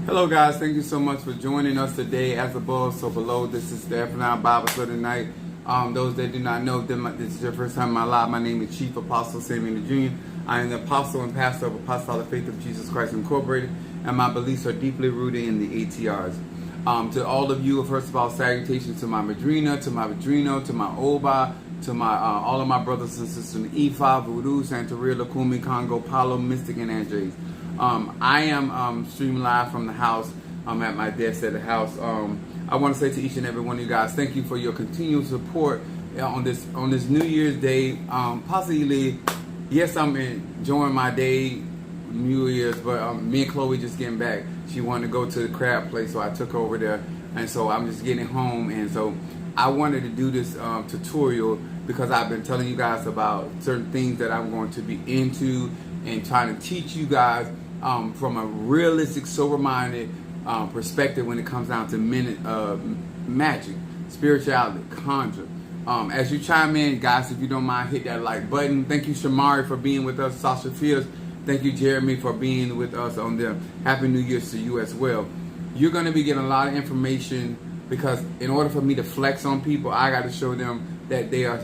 Hello guys, thank you so much for joining us today. As above, so below. This is the F9 Bible Study Night. Those that do not know, this is your first time in my life. My name is Chief Apostle Samuel Jr. I am the apostle and pastor of Apostolic Faith of Jesus Christ Incorporated, and my beliefs are deeply rooted in the ATRS. To all of you, first of all, salutations to my Madrina, to my Vadrino, to my Oba, to my all of my brothers and sisters in Ifa, Voodoo, Santeria, Lakumi, Congo, Palo, Mystic, and Andres. I am streaming live from the house. I'm at my desk at the house. I want to say to each and every one of you guys, thank you for your continued support on this New Year's Day. Possibly, yes, I'm enjoying my day, New Year's, but me and Chloe just getting back. She wanted to go to the crab place, so I took her over there, and so I'm just getting home, and so I wanted to do this tutorial because I've been telling you guys about certain things that I'm going to be into and trying to teach you guys from a realistic, sober-minded perspective when it comes down to magic, spirituality, conjure. As you chime in, guys, if you don't mind, hit that like button. Thank you, Shamari, for being with us. Sasha Fields, thank you, Jeremy, for being with us on the Happy New Year's to you as well. You're going to be getting a lot of information because in order for me to flex on people, I got to show them that they are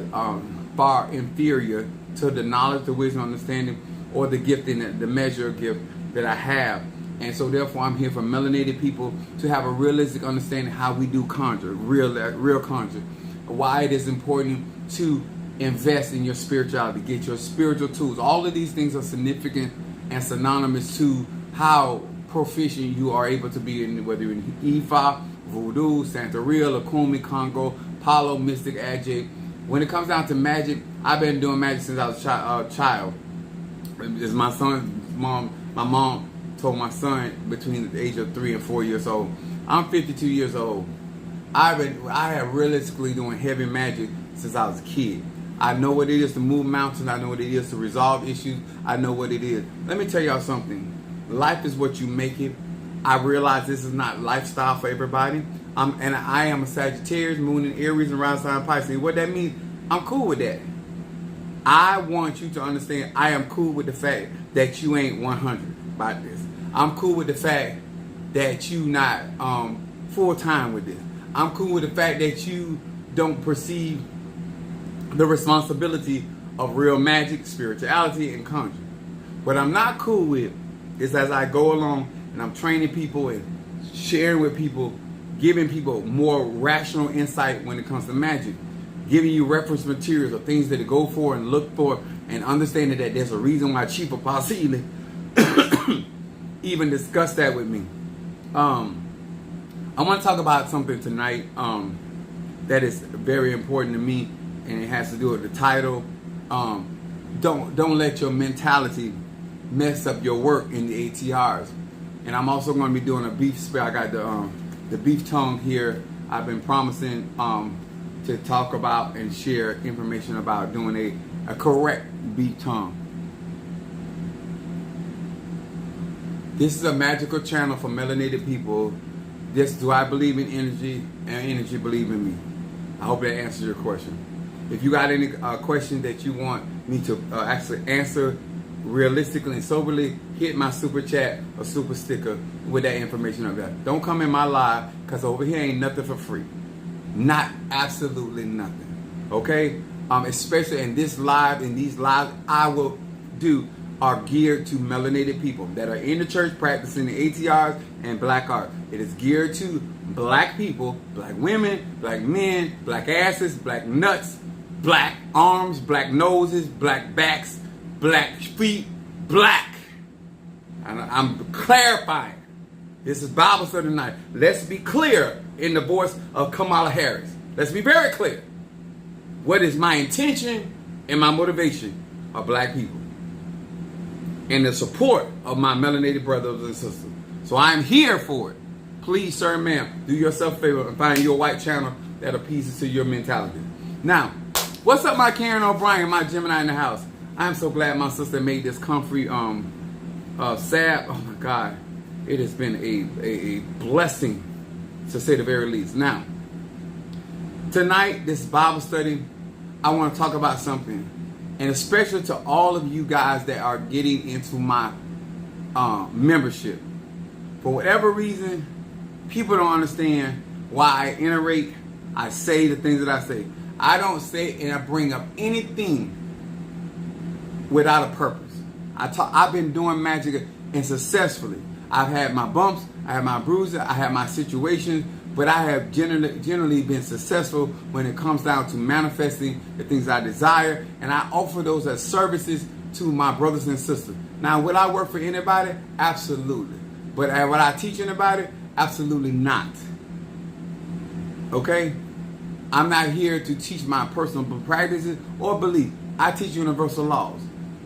far inferior to the knowledge, the wisdom, understanding, or the gifting, the measure of gift that I have. And so therefore I'm here for melanated people to have a realistic understanding how we do conjure, real conjure. Why it is important to invest in your spirituality, get your spiritual tools. All of these things are significant and synonymous to how proficient you are able to be in, whether you're in Ifa, Voodoo, Santeria, Lakumi, Congo, Palo, Mystic, Ajay. When it comes down to magic, I've been doing magic since I was a child. It's my son's mom. My mom told my son between the age of 3 and 4 years old. I'm 52 years old. I have realistically doing heavy magic since I was a kid. I know what it is to move mountains. I know what it is to resolve issues. I know what it is. Let me tell y'all something. Life is what you make it. I realize this is not lifestyle for everybody. And I am a Sagittarius, Moon in Aries, and Rising sign Pisces. What that means, I'm cool with that. I want you to understand I am cool with the fact that you ain't 100 about this. I'm cool with the fact that you not full-time with this. I'm cool with the fact that you don't perceive the responsibility of real magic, spirituality, and conjure. What I'm not cool with is as I go along and I'm training people and sharing with people, giving people more rational insight when it comes to magic, giving you reference materials or things that to go for and look for, and understanding that there's a reason why Chief Apostle even discussed that with me. I want to talk about something tonight that is very important to me, and it has to do with the title. Don't let your mentality mess up your work in the ATRs. And I'm also going to be doing a beef spray. I got the beef tongue here. I've been promising to talk about and share information about doing a correct beef tongue. This is a magical channel for melanated people. Do I believe in energy, and energy believe in me? I hope that answers your question. If you got any questions that you want me to actually answer realistically and soberly, hit my super chat or super sticker with that information up there. Don't come in my live, because over here ain't nothing for free. Not absolutely nothing. Okay? Especially in this live, in these lives I will do are geared to melanated people that are in the church practicing the ATRs and black art. It is geared to black people, black women, black men, black asses, black nuts, black arms, black noses, black backs, black feet, black. And I'm clarifying. This is Bible study tonight. Let's be clear in the voice of Kamala Harris. Let's be very clear. What is my intention and my motivation of black people and the support of my melanated brothers and sisters. So I'm here for it. Please, sir and ma'am, do yourself a favor and find your white channel that appeases to your mentality. Now, what's up, my Karen O'Brien, my Gemini in the house? I'm so glad my sister made this comfrey salve. Oh my God, it has been a blessing, to say the very least. Now, tonight, this Bible study, I want to talk about something, and especially to all of you guys that are getting into my membership. For whatever reason, people don't understand why I iterate. I say the things that I say. I don't say and I bring up anything without a purpose. I've been doing magic and successfully. I've had my bumps, I have my bruises, I have my situations, but I have generally been successful when it comes down to manifesting the things I desire, and I offer those as services to my brothers and sisters. Now, will I work for anybody? Absolutely. But will I teach anybody? Absolutely not. Okay? I'm not here to teach my personal practices or belief. I teach universal laws.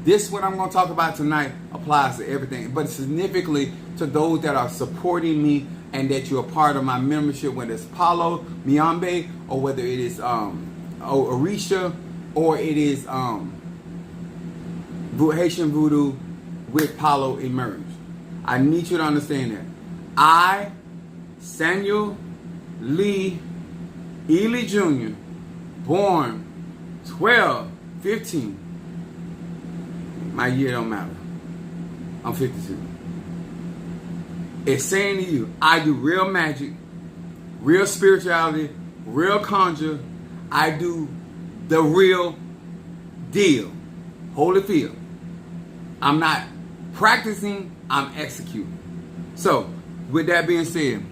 This, what I'm going to talk about tonight, applies to everything, but significantly to those that are supporting me and that you're a part of my membership, whether it's Palo, Miambe, or whether it is Orisha, or it is Haitian Voodoo with Palo Emerge. I need you to understand that. I, Samuel Lee Ely Jr., born 12/15. My year don't matter. I'm 52. It's saying to you, I do real magic, real spirituality, real conjure. I do the real deal. Holyfield. I'm not practicing, I'm executing. So, with that being said,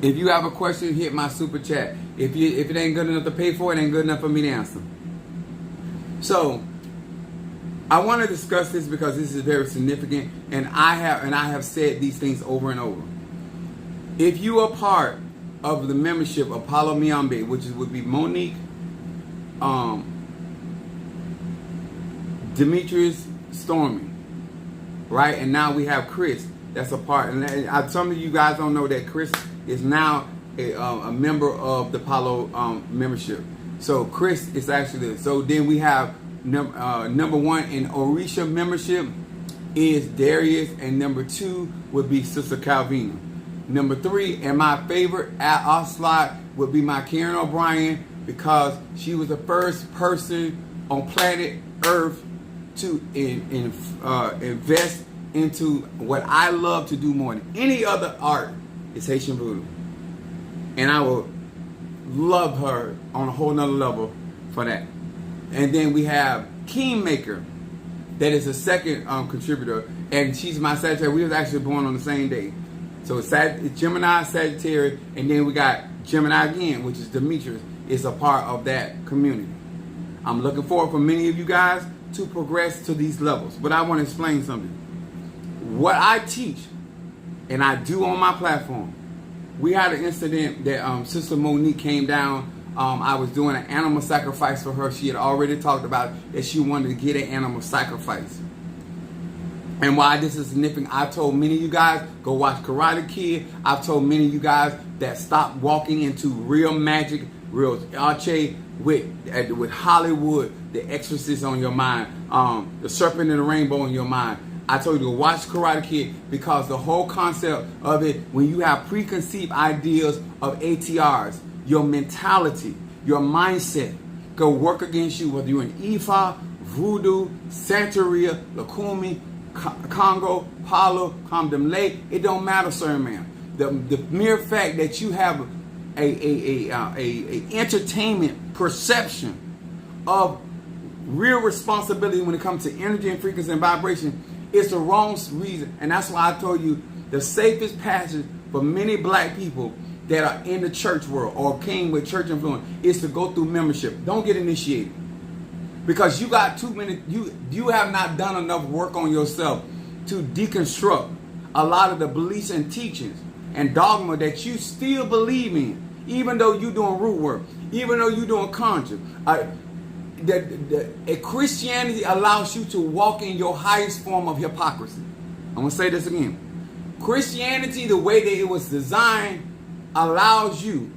if you have a question, hit my super chat. If it ain't good enough to pay for, it ain't good enough for me to answer. So, I want to discuss this because this is very significant, and I have said these things over and over. If you are part of the membership of Palo Miambe, which would be Monique, Demetrius, Stormy, right, and now we have Chris. That's a part, and some of you guys don't know that Chris is now a member of the Palo membership. So Chris is actually, so then we have number one in Orisha membership is Darius, and number two would be Sister Calvina. Number three, and my favorite at our slot would be my Karen O'Brien, because she was the first person on planet Earth to invest into what I love to do more than any other art, is Haitian Voodoo. And I will love her on a whole nother level for that. And then we have Kingmaker, that is a second contributor, and she's my Sagittarius. We was actually born on the same day. So it's Gemini, Sagittarius, and then we got Gemini again, which is Demetrius, is a part of that community. I'm looking forward for many of you guys to progress to these levels. But I want to explain something. What I teach and I do on my platform, we had an incident that Sister Monique came down. I was doing an animal sacrifice for her. She had already talked about that she wanted to get an animal sacrifice. And why this is significant, I told many of you guys, go watch Karate Kid. I've told many of you guys that stop walking into real magic, real arche with Hollywood, the Exorcist on your mind, the Serpent and the Rainbow in your mind. I told you to watch Karate Kid, because the whole concept of it, when you have preconceived ideas of ATRS, your mentality, your mindset, go work against you, whether you're in Ifa, Voodoo, Santeria, Lakumi, Congo, Palo, Kamdemle, it don't matter, sir, ma'am. The mere fact that you have a entertainment perception of real responsibility when it comes to energy and frequency and vibration is the wrong reason. And that's why I told you the safest passage for many black people that are in the church world or came with church influence is to go through membership. Don't get initiated, because you got too many. You have not done enough work on yourself to deconstruct a lot of the beliefs and teachings and dogma that you still believe in, even though you're doing root work, even though you're doing conjure. Christianity allows you to walk in your highest form of hypocrisy. I'm going to say this again. Christianity, the way that it was designed, allows you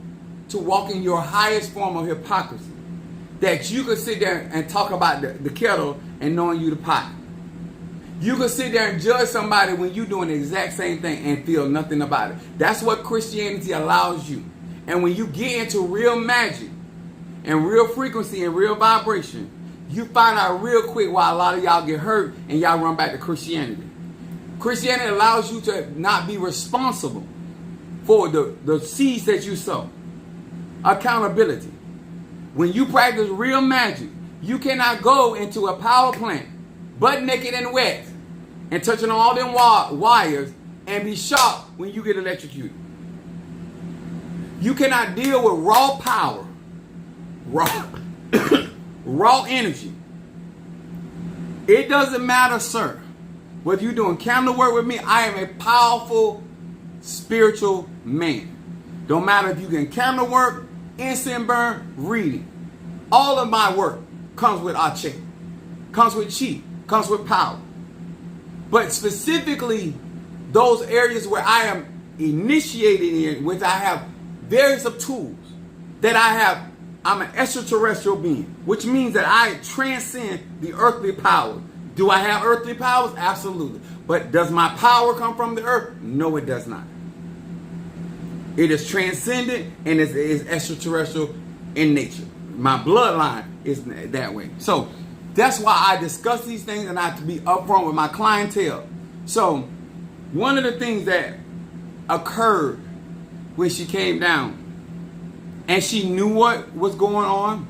to walk in your highest form of hypocrisy. That you could sit there and talk about the kettle and knowing you the pot. You could sit there and judge somebody when you're doing the exact same thing and feel nothing about it. That's what Christianity allows you. And when you get into real magic and real frequency and real vibration, you find out real quick why a lot of y'all get hurt and y'all run back to Christianity. Christianity allows you to not be responsible for the seeds that you sow. Accountability. When you practice real magic, you cannot go into a power plant, butt naked and wet, and touching all them wires and be shocked when you get electrocuted. You cannot deal with raw power, raw energy. It doesn't matter, sir, whether you're doing candle work with me. I am a powerful spiritual man. Don't matter if you can candle work, incense burn, reading. All of my work comes with Ache, comes with chi, comes with power. But specifically, those areas where I am initiated in, which I have various of tools that I'm an extraterrestrial being, which means that I transcend the earthly powers. Do I have earthly powers? Absolutely. But does my power come from the earth? No, it does not. It is transcendent and is extraterrestrial in nature. My bloodline is that way. So that's why I discuss these things and I have to be upfront with my clientele. So one of the things that occurred when she came down and she knew what was going on,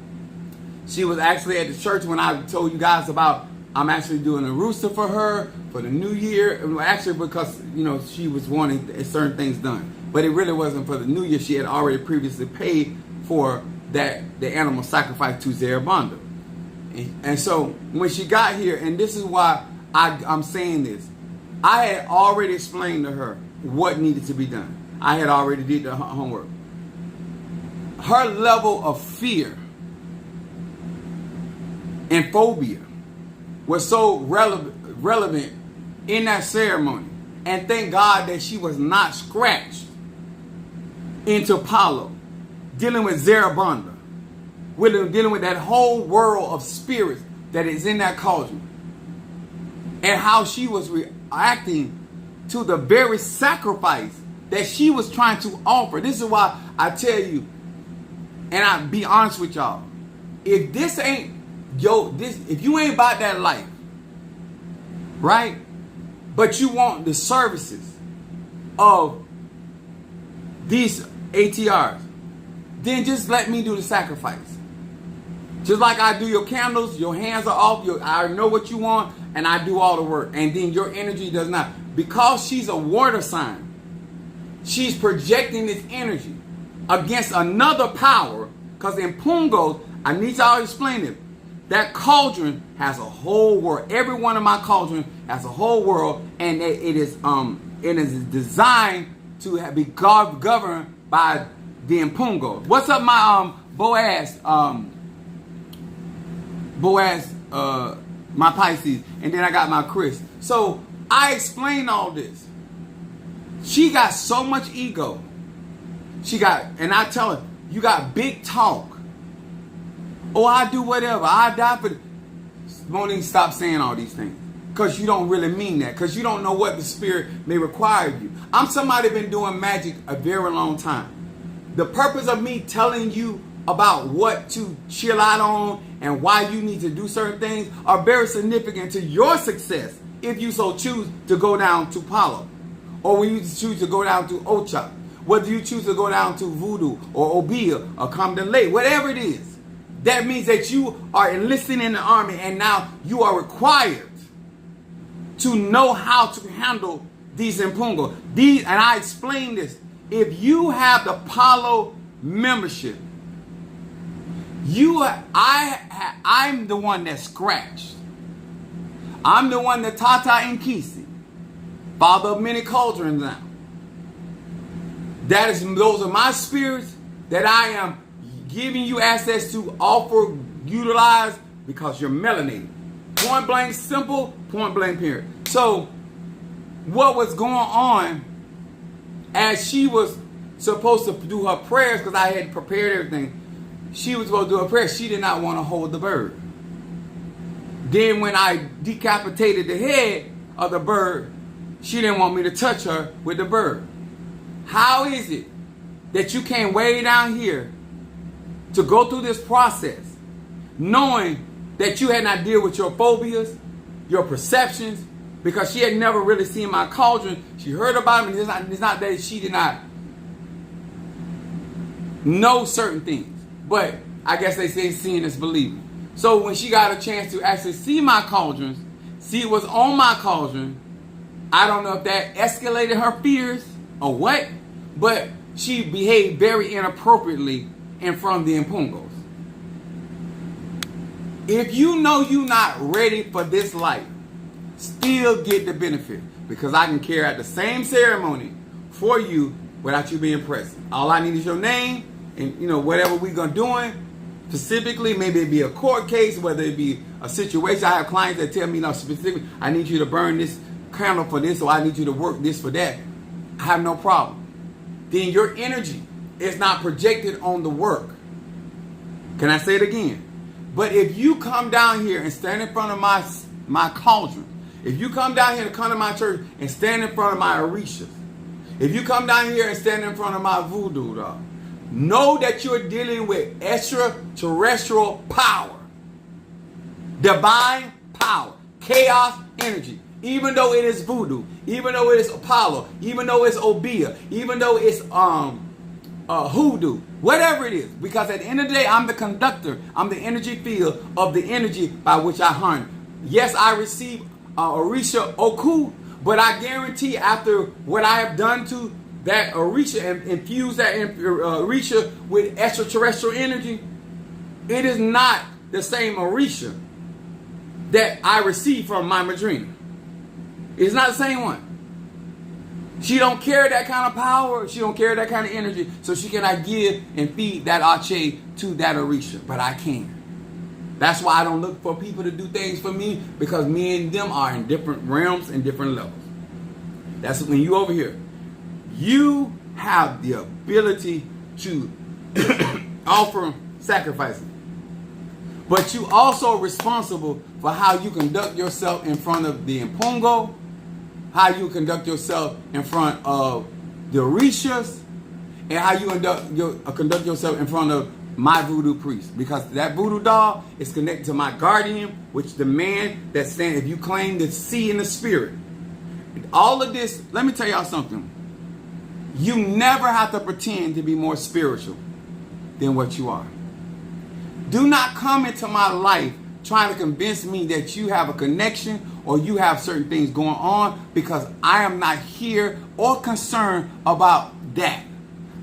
she was actually at the church when I told you guys about I'm actually doing a rooster for her for the new year. Actually, because she was wanting certain things done, but it really wasn't for the new year. She had already previously paid for the animal sacrifice to Zarabanda. And so when she got here, and this is why I'm saying this, I had already explained to her what needed to be done. I had already did the homework. Her level of fear and phobia was so relevant in that ceremony. And thank God that she was not scratched into Apollo, dealing with Zarabanda, dealing with that whole world of spirits that is in that cauldron, and how she was reacting to the very sacrifice that she was trying to offer. This is why I tell you, and I be honest with y'all, if this ain't if you ain't about that life, right, but you want the services of these ATRs, then just let me do the sacrifice. Just like I do your candles, your hands are off, I know what you want, and I do all the work. And then your energy does not. Because she's a water sign, she's projecting this energy against another power. Because in Pungos, I need y'all to explain it. That cauldron has a whole world. Every one of my cauldrons has a whole world, and it is designed to be governed by the Impungos. What's up, my Boaz, my Pisces, and then I got my Chris. So I explained all this. She got so much ego. And I tell her, you got big talk. Oh, I do whatever. I die for... Monique, stop saying all these things. Because you don't really mean that. Because you don't know what the spirit may require of you. I'm somebody been doing magic a very long time. The purpose of me telling you about what to chill out on and why you need to do certain things are very significant to your success if you so choose to go down to Palo, or when you choose to go down to Ocha, whether you choose to go down to Voodoo or Obia or Camden Lake, whatever it is. That means that you are enlisting in the army, and now you are required to know how to handle these Impungos. And I explained this. If you have the Palo membership, I'm the one that scratched. I'm the one that Tata and Kisi, father of many cauldrons now. Those are my spirits that I am giving you access to offer, utilize, because you're melanated. Point blank, simple, point blank, period. So what was going on as she was supposed to do her prayers, because I had prepared everything, she was supposed to do her prayers. She did not want to hold the bird. Then when I decapitated the head of the bird, she didn't want me to touch her with the bird. How is it that you came way down here to go through this process knowing that you had not dealt with your phobias, your perceptions, because she had never really seen my cauldron. She heard about it, and it's not that she did not know certain things, but I guess they say seeing is believing. So when she got a chance to actually see my cauldrons, see what's on my cauldron, I don't know if that escalated her fears or what, but she behaved very inappropriately in front of the Impungos. If you know you're not ready for this life, still get the benefit, because I can carry out the same ceremony for you without you being present. All I need is your name, and whatever we're gonna doing specifically. Maybe it be a court case, whether it be a situation. I have clients that tell me, no, specifically, I need you to burn this candle for this, or I need you to work this for that. I have no problem. Then your energy is not projected on the work. Can I say it again? But if you come down here and stand in front of my cauldron, if you come down here to come to my church and stand in front of my orishas, if you come down here and stand in front of my voodoo doll, know that you're dealing with extraterrestrial power, divine power, chaos energy. Even though it is voodoo, even though it is Apollo, even though it's Obia, even though it's hoodoo, whatever it is, because at the end of the day, I'm the conductor. I'm the energy field of the energy by which I harness. Yes, I receive Orisha Oku, but I guarantee after what I have done to that Orisha and infuse that Orisha with extraterrestrial energy, it is not the same Orisha that I received from my Madrina. It's not the same one. She don't carry that kind of power. She don't carry that kind of energy. So she cannot give and feed that Ache to that Orisha. But I can. That's why I don't look for people to do things for me, because me and them are in different realms and different levels. That's when you over here. You have the ability to offer sacrifices. But you also responsible for how you conduct yourself in front of the Impungo, how you conduct yourself in front of the Orishas, and how you conduct yourself in front of my voodoo priest. Because that voodoo doll is connected to my guardian, which the man that stands, if you claim to see in the spirit. All of this, let me tell y'all something. You never have to pretend to be more spiritual than what you are. Do not come into my life trying to convince me that you have a connection or you have certain things going on, because I am not here or concerned about that.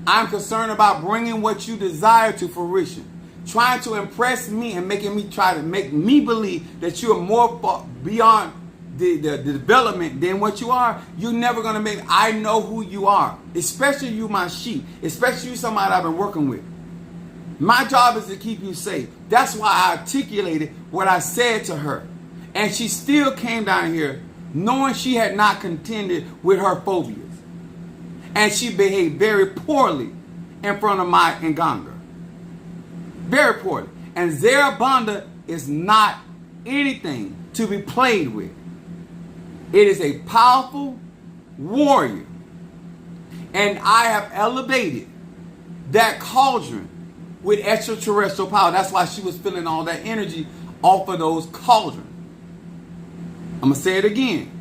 I'm concerned about bringing what you desire to fruition. Trying to impress me and try to make me believe that you are more beyond the development than what you are. You're never going to make. I know who you are, especially you, my sheep, especially you, somebody I've been working with. My job is to keep you safe. That's why I articulated what I said to her. And she still came down here knowing she had not contended with her phobias. And she behaved very poorly in front of my Nganga. Very poorly. And Zarabanda is not anything to be played with. It is a powerful warrior. And I have elevated that cauldron with extraterrestrial power. That's why she was feeling all that energy off of those cauldrons. I'm going to say it again.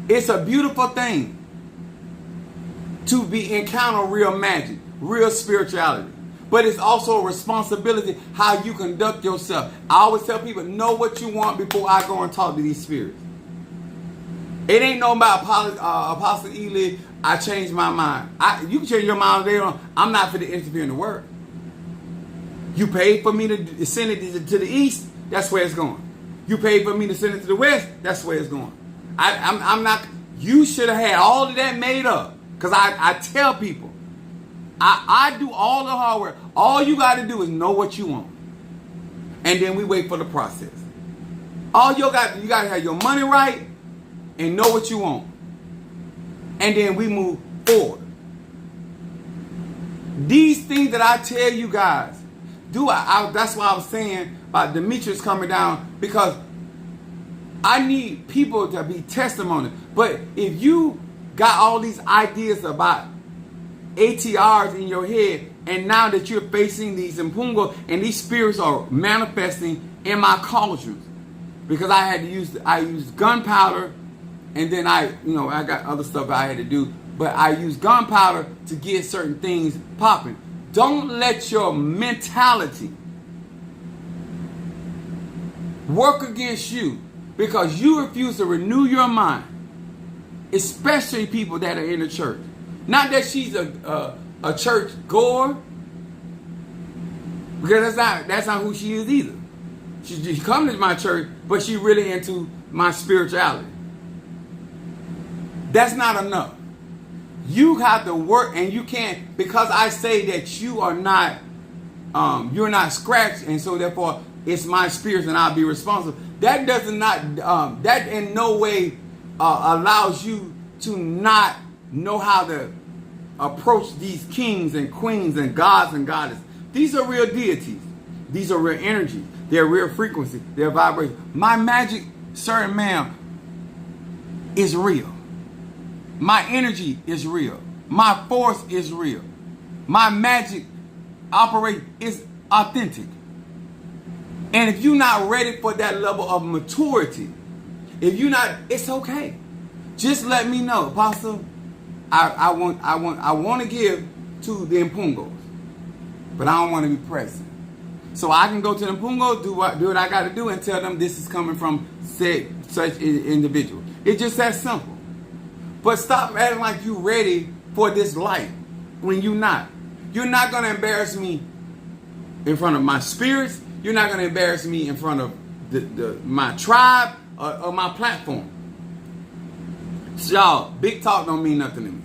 It's a beautiful thing to encounter real magic, real spirituality. But it's also a responsibility how you conduct yourself. I always tell people, know what you want before I go and talk to these spirits. It ain't no about Apostle Ely, I changed my mind. You can change your mind later on. I'm not for to interfere in the work. You paid for me to send it to the east, that's where it's going. You paid for me to send it to the west, that's where it's going. I'm not, you should have had all of that made up. Because I tell people, I do all the hard work. All you got to do is know what you want. And then we wait for the process. All you got to have your money right and know what you want. And then we move forward. These things that I tell you guys, that's why I was saying about Demetrius coming down, because I need people to be testimony. But if you got all these ideas about ATRs in your head, and now that you're facing these Impungo and these spirits are manifesting in my cauldrons, because I used gunpowder and then I got other stuff I had to do. But I use gunpowder to get certain things popping. Don't let your mentality work against you because you refuse to renew your mind, especially people that are in the church. Not that she's a church goer, because that's not who she is either. She comes to my church, but she really into my spirituality. That's not enough. You have to work, and you can't, because I say that you are not, you're not scratched, and so therefore it's my spirit, and I'll be responsible. That does not, that in no way allows you to not know how to approach these kings and queens and gods and goddesses. These are real deities. These are real energies. They're real frequency. They're vibration. My magic, sir and ma'am, is real. My energy is real. My force is real. My magic is authentic. And if you're not ready for that level of maturity, if you're not, it's okay. Just let me know, Apostle. I want to give to the Impungos, but I don't want to be present. So I can go to the Impungos, do what I got to do, and tell them this is coming from such individual. It's just that simple. But stop acting like you're ready for this light when you're not. You're not going to embarrass me in front of my spirits. You're not going to embarrass me in front of my tribe or my platform. So y'all, big talk don't mean nothing to me.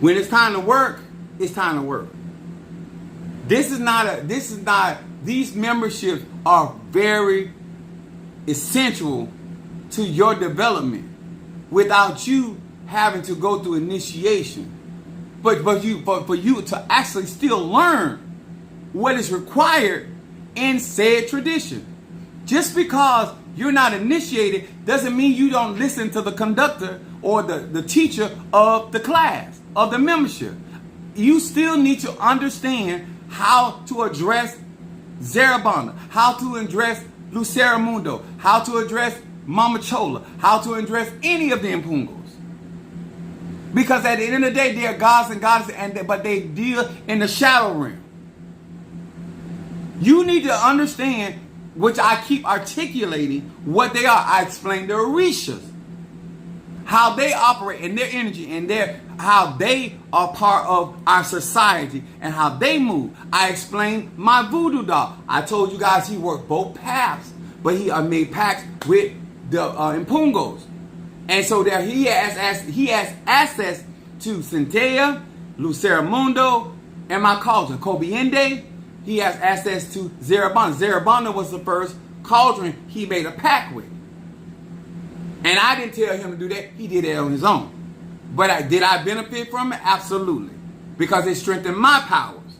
When it's time to work, it's time to work. These memberships are very essential to your development without you having to go through initiation. But for you to actually still learn what is required in said tradition. Just because you're not initiated doesn't mean you don't listen to the conductor or the teacher of the class, of the membership. You still need to understand how to address Zarabanda, how to address Lucera Mundo, how to address Mama Chola, how to address any of the Impungos. Because at the end of the day, they are gods and goddesses, but they deal in the shadow realm. You need to understand, which I keep articulating, what they are. I explain the Orishas, how they operate in their energy and how they are part of our society and how they move. I explained my voodoo doll. I told you guys he worked both paths, but he made pacts with the Impungos. And so there he has access to Centella, Lucera Mundo, and my cauldron, Kobiende. He has access to Zarabanda. Zarabanda was the first cauldron he made a pact with. And I didn't tell him to do that. He did it on his own. But did I benefit from it? Absolutely. Because it strengthened my powers.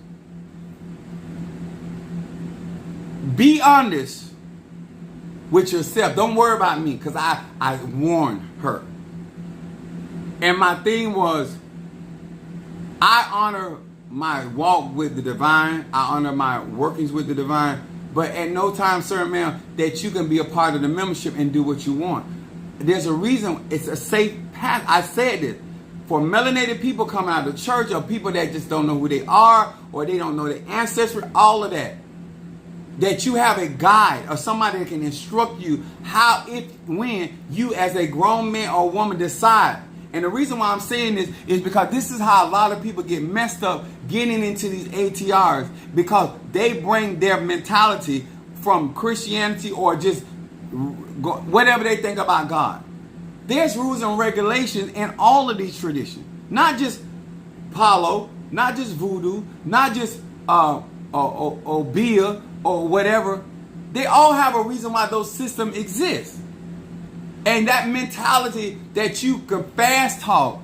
Be honest with yourself. Don't worry about me, because I warned her. And my thing was, I honor my walk with the divine. I honor my workings with the divine. But at no time, sir and ma'am, that you can be a part of the membership and do what you want. There's a reason. It's a safe path. I said this. For melanated people coming out of the church, or people that just don't know who they are, or they don't know their ancestry, all of that. That you have a guide or somebody that can instruct you how, if, when you as a grown man or woman decide. And the reason why I'm saying this is because this is how a lot of people get messed up getting into these ATRs, because they bring their mentality from Christianity or just whatever they think about God. There's rules and regulations in all of these traditions. Not just Palo, not just voodoo, not just Obia or whatever. They all have a reason why those systems exist. And that mentality that you can fast talk,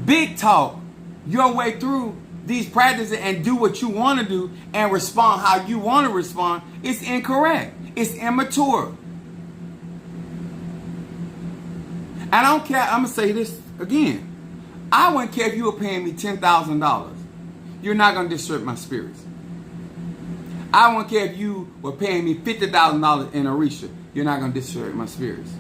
big talk, your way through these practices and do what you want to do and respond how you want to respond is incorrect. It's immature. And I don't care. I'm going to say this again. I wouldn't care if you were paying me $10,000. You're not going to disrupt my spirits. I wouldn't care if you were paying me $50,000 in Orisha. You're not going to disrupt my spirits.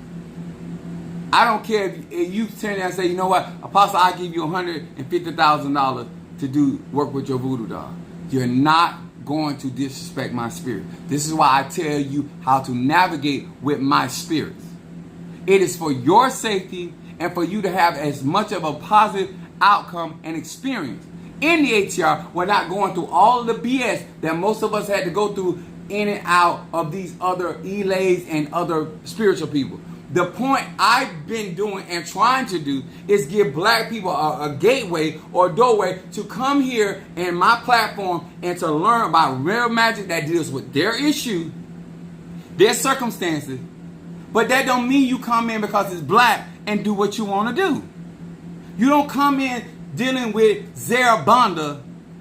I don't care if you turn there and say, you know what, Apostle, I'll give you $150,000 to do work with your voodoo doll. You're not going to disrespect my spirit. This is why I tell you how to navigate with my spirits. It is for your safety and for you to have as much of a positive outcome and experience in the ATR. We're not going through all of the BS that most of us had to go through in and out of these other elays and other spiritual people. The point I've been doing and trying to do is give black people a gateway or doorway to come here in my platform and to learn about real magic that deals with their issue, their circumstances. But that don't mean you come in because it's black and do what you want to do. You don't come in dealing with Zarabanda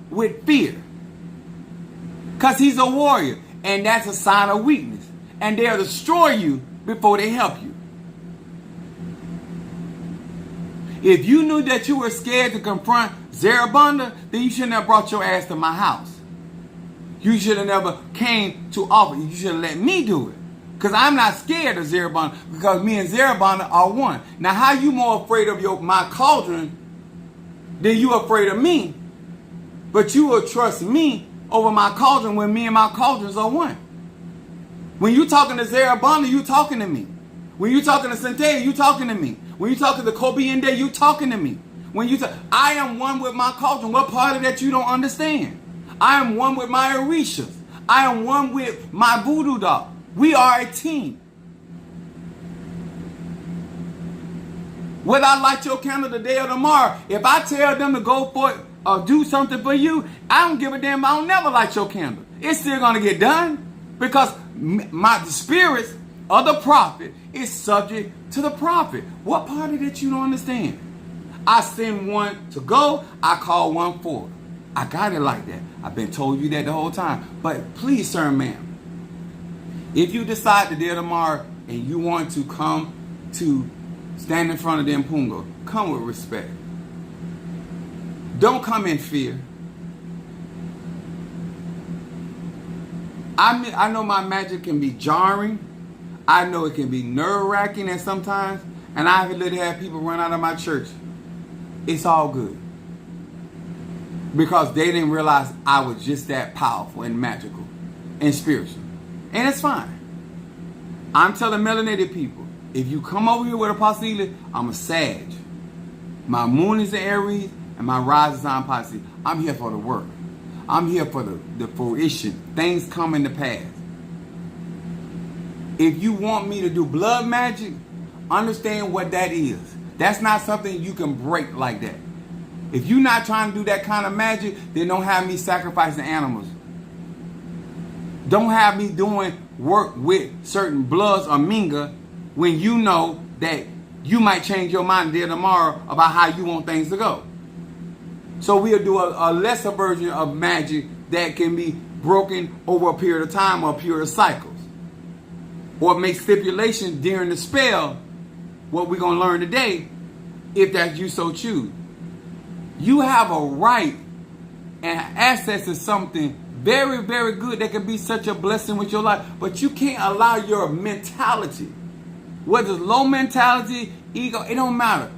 with fear. Because he's a warrior. And that's a sign of weakness. And they'll destroy you before they help you. If you knew that you were scared to confront Zarabanda, then you shouldn't have brought your ass to my house. You should have never came to offer. You should have let me do it. Because I'm not scared of Zarabanda, because me and Zarabanda are one. Now, how you more afraid of my cauldron than you afraid of me? But you will trust me over my cauldron when me and my cauldrons are one. When you talking to Zarabanda, you talking to me. When you talking to Centea, you talking to me. When you talking to Kobe and Day, you talking to me. When you I am one with my cauldron. What part of that you don't understand? I am one with my Orishas. I am one with my voodoo doll. We are a team. Whether I light your candle today or tomorrow, if I tell them to go for it or do something for you, I don't give a damn. I'll never light your candle. It's still going to get done because the spirits of the prophet is subject to the prophet. What part of that you don't understand? I send one to go, I call one forward. I got it like that. I've been told you that the whole time. But please, sir, ma'am, if you decide today or tomorrow and you want to come to stand in front of the Mpunga, come with respect. Don't come in fear. I know my magic can be jarring. I know it can be nerve-wracking at sometimes. And I've literally had people run out of my church. It's all good. Because they didn't realize I was just that powerful and magical and spiritual. And it's fine. I'm telling melanated people, if you come over here with Apostle Ely, I'm a Sag. My moon is in Aries and my rise is on Pisces. I'm here for the work. I'm here for the fruition. Things come into pass. If you want me to do blood magic, understand what that is. That's not something you can break like that. If you're not trying to do that kind of magic, then don't have me sacrificing animals. Don't have me doing work with certain bloods or minga when you know that you might change your mind there tomorrow about how you want things to go. So we'll do a lesser version of magic that can be broken over a period of time or a period of cycles. Or make stipulations during the spell, what we're going to learn today, if that you so choose. You have a right and access to something very, very good that can be such a blessing with your life. But you can't allow your mentality, whether it's low mentality, ego, it don't matter.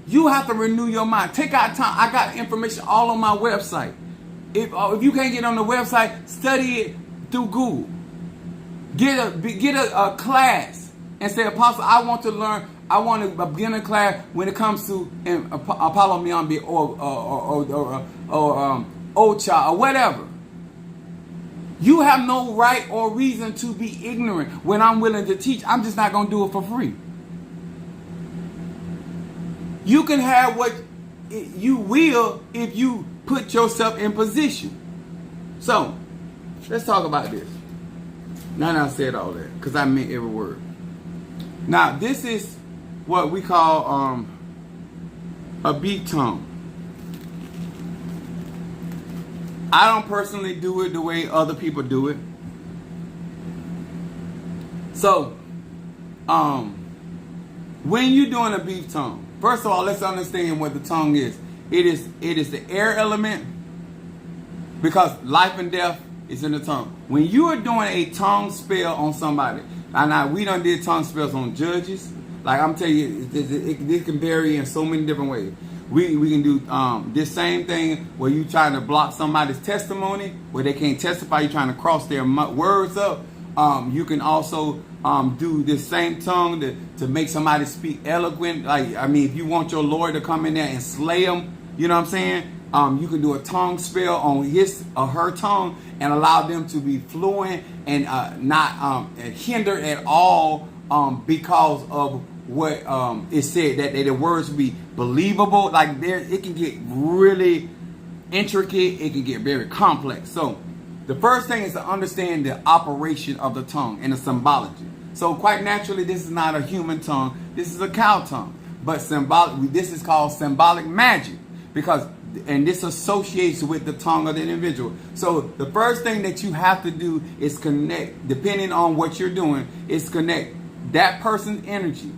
You have to renew your mind. Take out time. I got information all on my website. If you can't get on the website, study it through Google. Get a class and say, Apostle, I want to learn. I want a beginner class when it comes to Apollo Miambi or Ocha or whatever. You have no right or reason to be ignorant when I'm willing to teach. I'm just not going to do it for free. You can have what you will if you put yourself in position. So, let's talk about this. Now I said all that because I meant every word. Now, this is what we call a beat tone. I don't personally do it the way other people do it. So, when you're doing a beat tone, first of all, let's understand what the tongue is. It is the air element, because life and death is in the tongue. When you are doing a tongue spell on somebody, and we done did tongue spells on judges, Like I'm telling you, it can vary in so many different ways. We can do this same thing where you trying to block somebody's testimony, where they can't testify. You're trying to cross their words up. You can also do this same tongue to make somebody speak eloquent. Like, I mean, if you want your Lord to come in there and slay them, you know what I'm saying? You can do a tongue spell on his or her tongue and allow them to be fluent and not hindered at all because of what it said, that the words will be believable. Like it can get really intricate. It can get very complex. So the first thing is to understand the operation of the tongue and the symbology. So quite naturally, this is not a human tongue. This is a cow tongue. But this is called symbolic magic and this associates with the tongue of the individual. So the first thing that you have to do is connect, depending on what you're doing, is connect that person's energy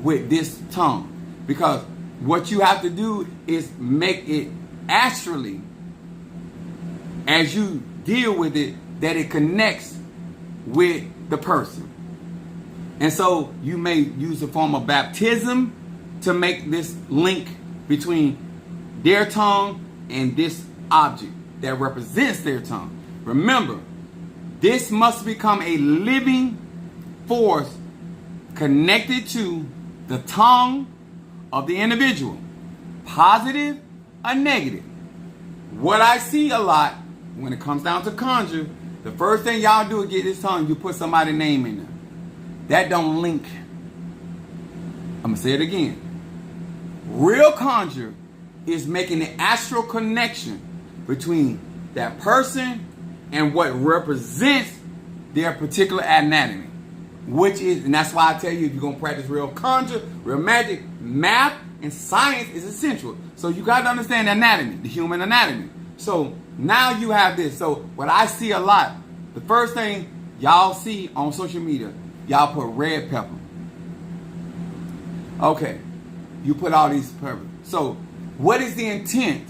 with this tongue. Because what you have to do is make it astrally, as you deal with it, that it connects with the person. And so you may use a form of baptism to make this link between their tongue and this object that represents their tongue. Remember, this must become a living force connected to the tongue of the individual, positive or negative. What I see a lot when it comes down to conjure, the first thing y'all do is get this tongue, you put somebody's name in there. That don't link. I'm going to say it again. Real conjure is making the astral connection between that person and what represents their particular anatomy. And that's why I tell you, if you're going to practice real conjure, real magic, math and science is essential. So you got to understand the anatomy, the human anatomy. So now you have this. So what I see a lot, the first thing y'all see on social media, y'all put red pepper. Okay, you put all these peppers. So what is the intent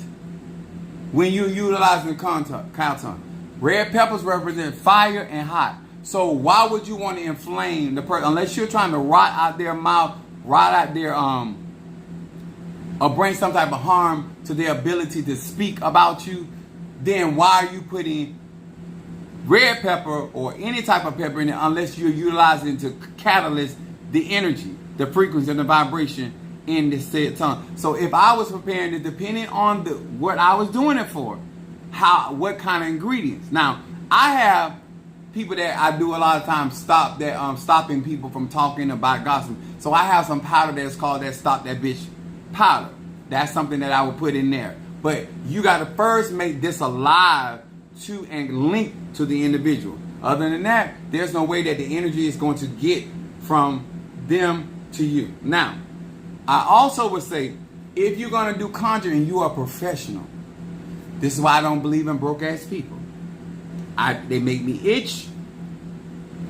when you're utilizing cow tongue? Red peppers represent fire and hot. So why would you want to inflame the person unless you're trying to rot out their mouth, rot out their or bring some type of harm to their ability to speak about you? Then why are you putting red pepper or any type of pepper in it unless you're utilizing to catalyst the energy, the frequency, and the vibration in this said tongue? So if I was preparing it, depending on what I was doing it for, what kind of ingredients. Now I have people that I do a lot of times stopping people from talking about gossip. So I have some powder that's called that stop that bitch powder. That's something that I would put in there. But you got to first make this alive to and link to the individual. Other than that, there's no way that the energy is going to get from them to you. Now, I also would say, if you're going to do conjuring, you are a professional. This is why I don't believe in broke ass people. They make me itch.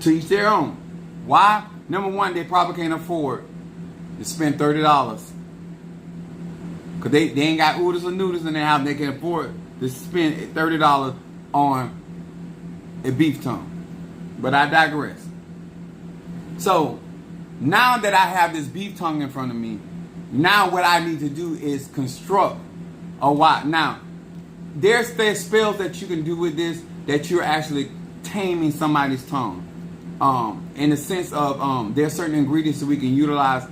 To each their own. Why? Number one, they probably can't afford to spend $30. Because they ain't got oodles or noodles in their house. They can afford to spend $30 on a beef tongue. But I digress. So, now that I have this beef tongue in front of me, now what I need to do is construct a why. Now, there's spells that you can do with this that you're actually taming somebody's tongue. In the sense of there's certain ingredients that we can utilize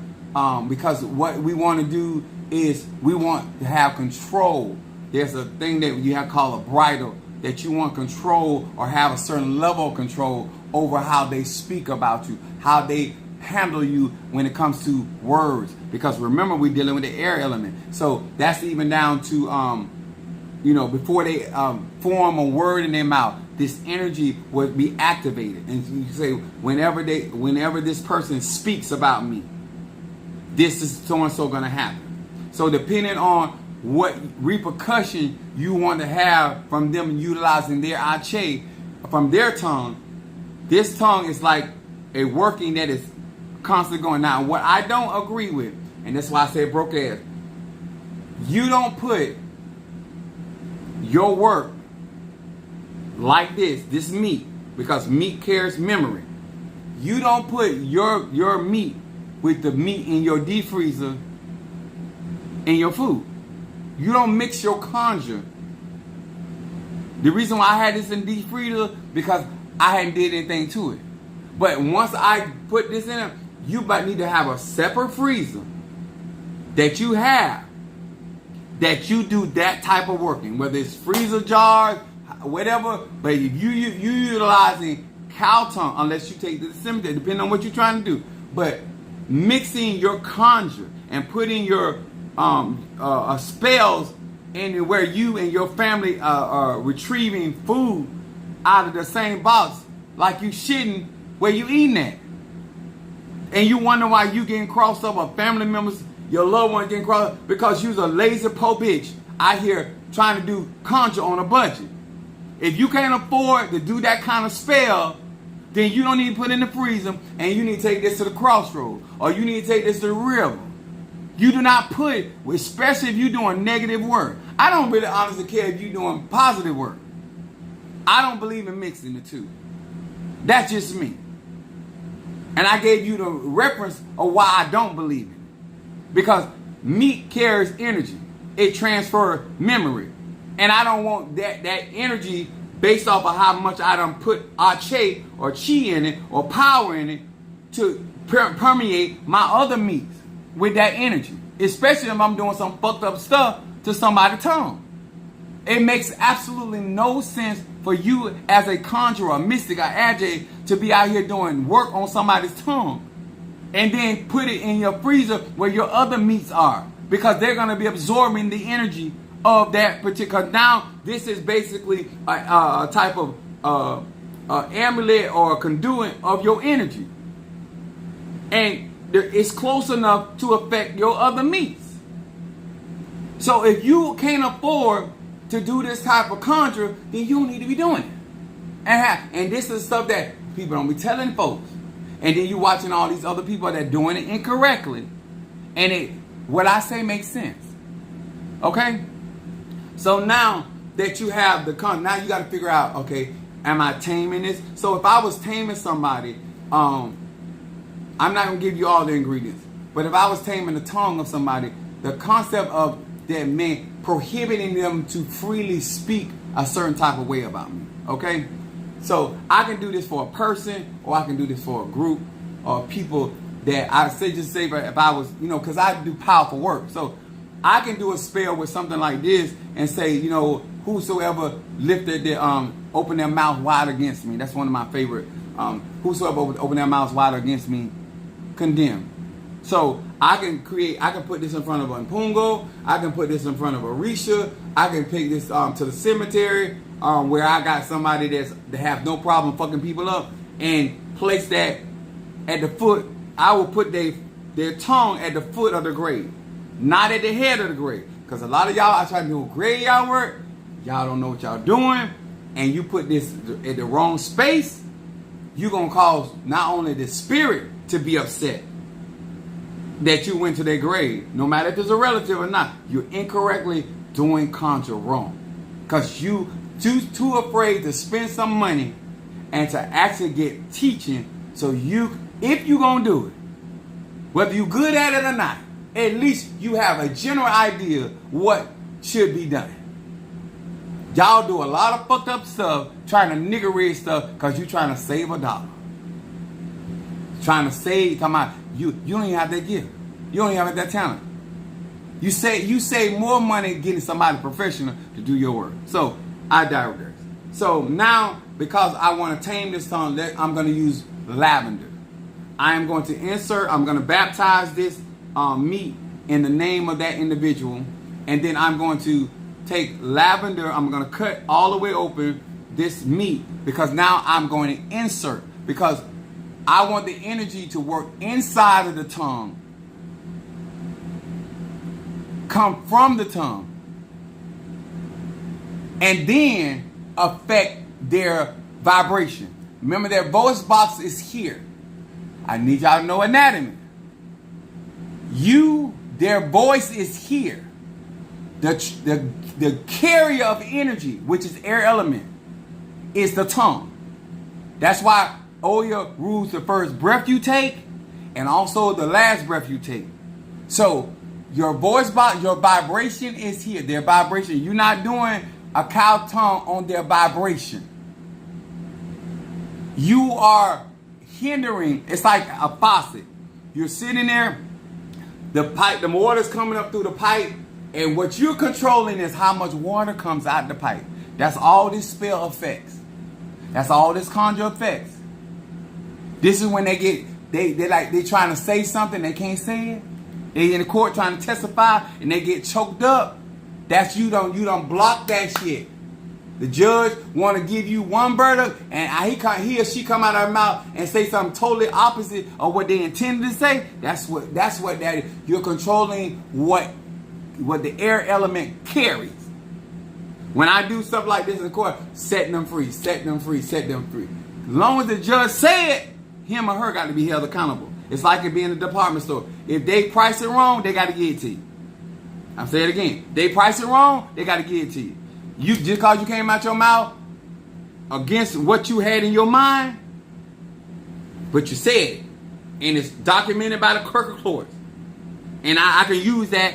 because what we want to do is we want to have control. There's a thing that you have called a bridle, that you want control or have a certain level of control over how they speak about you, how they handle you when it comes to words. Because remember, we're dealing with the air element. So that's even down to, before they form a word in their mouth, this energy would be activated. And you say, whenever this person speaks about me, this is so and so going to happen. So depending on what repercussion you want to have from them utilizing their ache, from their tongue, this tongue is like a working that is constantly going. Now, what I don't agree with, and that's why I say broke ass, you don't put your work like this meat, because meat carries memory. You don't put your meat with the meat in your deep freezer and your food. You don't mix your Conjure. The reason why I had this in deep freezer because I hadn't did anything to it. But once I put this in it, you might need to have a separate freezer that you have, that you do that type of working, whether it's freezer jars, whatever. But if you utilizing cow tongue, unless you take the cemetery, depending on what you're trying to do. But mixing your Conjure and putting your spells in where you and your family are retrieving food out of the same box, like you shitting where you eating at. And you wonder why you getting crossed up, or family members, your loved one getting crossed up, because you's a lazy po bitch out here trying to do Conjure on a budget. If you can't afford to do that kind of spell, then you don't need to put it in the freezer, and you need to take this to the crossroad, or you need to take this to the river. You do not put it, especially if you're doing negative work. I don't really honestly care if you're doing positive work. I don't believe in mixing the two. That's just me. And I gave you the reference of why I don't believe in it. Because meat carries energy. It transfers memory. And I don't want that energy based off of how much I done put Arche or chi in it or power in it to permeate my other meats with that energy. Especially if I'm doing some fucked up stuff to somebody's tongue. It makes absolutely no sense for you as a conjurer, a mystic, or ATRS to be out here doing work on somebody's tongue and then put it in your freezer where your other meats are, because they're going to be absorbing the energy of that particular. Now, this is basically a type of amulet or a conduit of your energy. And it's close enough to affect your other meats. So if you can't afford to do this type of conjure, then you don't need to be doing it. And this is stuff that people don't be telling folks. And then you watching all these other people that are doing it incorrectly. And what I say makes sense. Okay? So now that you have the conjure, now you got to figure out, okay, am I taming this? So if I was taming somebody, I'm not going to give you all the ingredients. But if I was taming the tongue of somebody, the concept of that meant prohibiting them to freely speak a certain type of way about me. Okay? So I can do this for a person, or I can do this for a group or people that I say, just say if I was, because I do powerful work. So I can do a spell with something like this and say, whosoever lifted their open their mouth wide against me. That's one of my favorite. Whosoever would open their mouths wide against me, condemn. So I can put this in front of a Mpungo. I can put this in front of a Risha. I can take this to the cemetery where I got somebody that have no problem fucking people up, and place that at the foot. I will put their tongue at the foot of the grave, not at the head of the grave. Because a lot of y'all, I try to do graveyard work. Y'all don't know what y'all doing, and you put this at the wrong space. You're gonna cause not only the spirit to be upset that you went to their grave, no matter if it's a relative or not. You're incorrectly doing conjure wrong, because you too afraid to spend some money and to actually get teaching. So if you gonna do it, whether you good at it or not, at least you have a general idea what should be done. Y'all do a lot of fucked up stuff trying to nigger stuff because you trying to save $1. Trying to save, talking about you don't even have that gift. You don't even have that talent. You save more money getting somebody professional to do your work. So I digress. So now, because I want to tame this tongue, I'm going to use lavender. I am going to I'm going to baptize this meat in the name of that individual. And then I'm going to take lavender. I'm going to cut all the way open this meat, because now I'm going to insert, because I want the energy to work inside of the tongue, come from the tongue, and then affect their vibration. Remember, their voice box is here. I need y'all to know anatomy. Their voice is here. The carrier of energy, which is air element, is the tongue. That's why Oya rules the first breath you take, and also the last breath you take. So your voice box, your vibration is here. Their vibration. You're not doing a cow tongue on their vibration. You are hindering. It's like a faucet. You're sitting there. The pipe, the water's coming up through the pipe, and what you're controlling is how much water comes out the pipe. That's all this spell affects. That's all this conjure affects. This is when they trying to say something, they can't say it. They in the court trying to testify and they get choked up. That's you don't block that shit. The judge want to give you one verdict, and he or she come out of their mouth and say something totally opposite of what they intended to say. That's what that is. You're controlling what the air element carries. When I do stuff like this in the court, setting them free, setting them free, setting them free. As long as the judge say it, him or her got to be held accountable. It's like it being in a department store. If they price it wrong, they got to give it to you. I'm saying it again. They price it wrong, they got to give it to you. You just because you came out your mouth against what you had in your mind, but you said it, and it's documented by the clerk of courts, and I can use that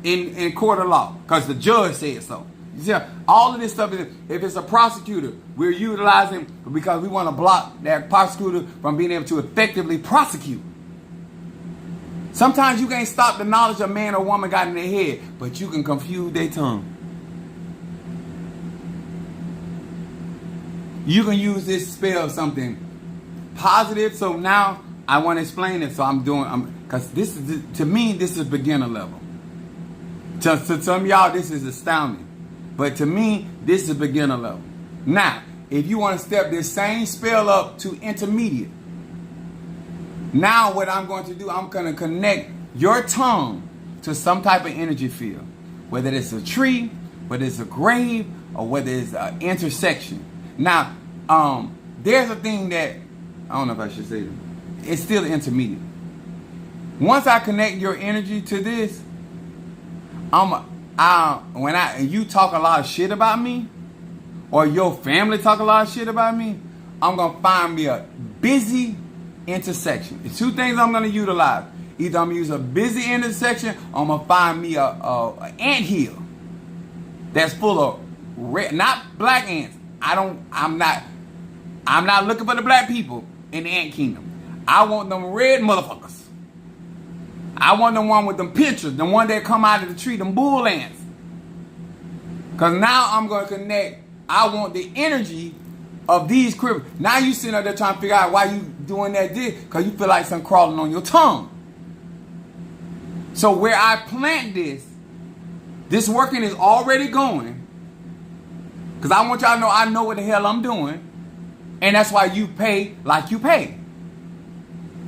in court of law because the judge said so. You see, all of this stuff is, if it's a prosecutor, we're utilizing because we want to block that prosecutor from being able to effectively prosecute. Sometimes you can't stop the knowledge a man or woman got in their head, but you can confuse their tongue. You can use this spell something positive. So now I want to explain it. So because this is, to me, this is beginner level. To some of y'all, this is astounding. But to me, this is beginner level. Now, if you want to step this same spell up to intermediate, now what I'm going to do, I'm going to connect your tongue to some type of energy field. Whether it's a tree, whether it's a grave, or whether it's an intersection. Now, there's a thing that, I don't know if I should say this, it's still intermediate. Once I connect your energy to this, when you talk a lot of shit about me, or your family talk a lot of shit about me, I'm going to find me a busy intersection. The two things I'm going to utilize. Either I'm going to use a busy intersection, or I'm going to find me a anthill that's full of red, not black ants. I'm not looking for the black people in the ant kingdom. I want them red motherfuckers. I want the one with them pictures, the one that come out of the tree, them bull ants. Because now I'm going to connect. I want the energy of these criminals. Now you sitting up there trying to figure out why you doing that because you feel like something crawling on your tongue. So where I plant this working is already going. Because I want y'all to know I know what the hell I'm doing. And that's why you pay like you pay.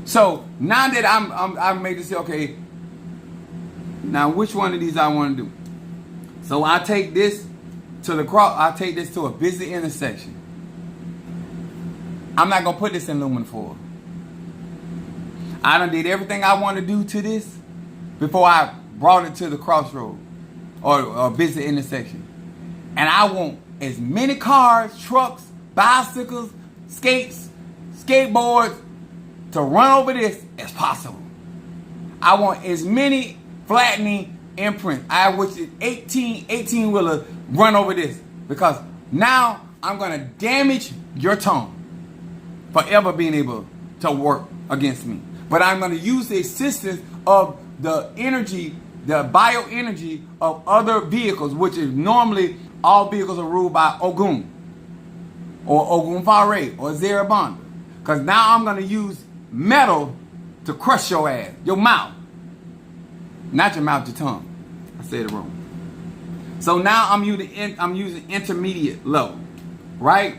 So now that I've made this, okay, now which one of these I want to do? So I take this to the cross, I take this to a busy intersection. I'm not going to put this in lumen foil. I done did everything I want to do to this before I brought it to the crossroad or a busy intersection. And I want as many cars, trucks, bicycles, skates, skateboards to run over this as possible. I want as many flattening imprints. I wish 18-wheelers run over this. Because now I'm going to damage your tongue forever being able to work against me. But I'm going to use the assistance of the energy, the bioenergy of other vehicles, which is normally all vehicles are ruled by Ogun or Ogun Fare or Zerabanda. Because now I'm going to use metal to crush your ass, your mouth. Not your mouth, your tongue. I said it wrong. So now I'm using intermediate level, right?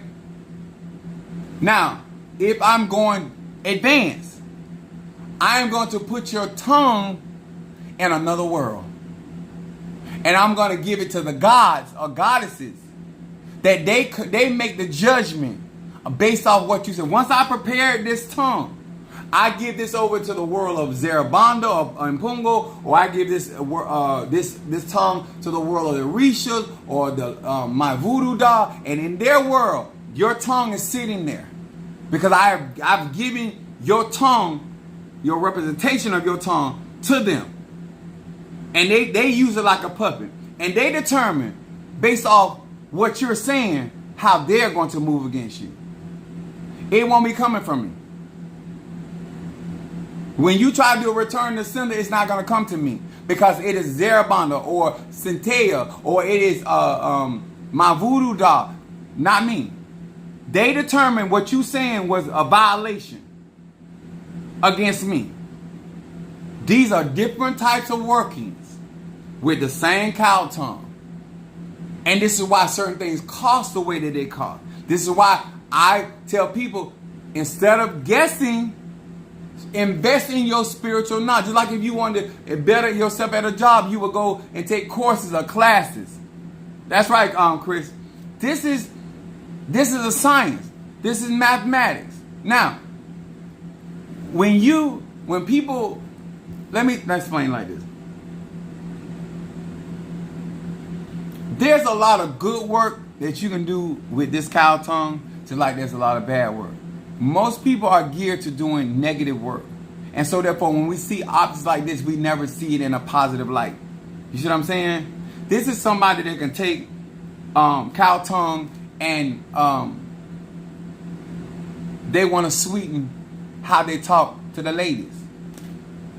Now, if I'm going advanced, I am going to put your tongue in another world. And I'm going to give it to the gods or goddesses that they make the judgment based off what you said. Once I prepared this tongue, I give this over to the world of Zerabanda or Mpungo, or I give this tongue to the world of the Rishas or the my voodoo doll, and in their world, your tongue is sitting there because I've given your tongue your representation of your tongue to them. And they use it like a puppet. And they determine, based off what you're saying, how they're going to move against you. It won't be coming from me. When you try to do a return to sender, it's not going to come to me. Because it is Zarabanda or Centea or it is my voodoo doll. Not me. They determined what you saying was a violation against me. These are different types of workings with the same cow tongue. And this is why certain things cost the way that they cost. This is why I tell people, instead of guessing, invest in your spiritual knowledge. Just like if you wanted to better yourself at a job, you would go and take courses or classes. That's right, Chris. This is a science. This is mathematics. Now, when people, let me explain like this. There's a lot of good work that you can do with this cow tongue, just like there's a lot of bad work. Most people are geared to doing negative work. And so therefore, when we see objects like this, we never see it in a positive light. You see what I'm saying? This is somebody that can take cow tongue and they want to sweeten how they talk to the ladies,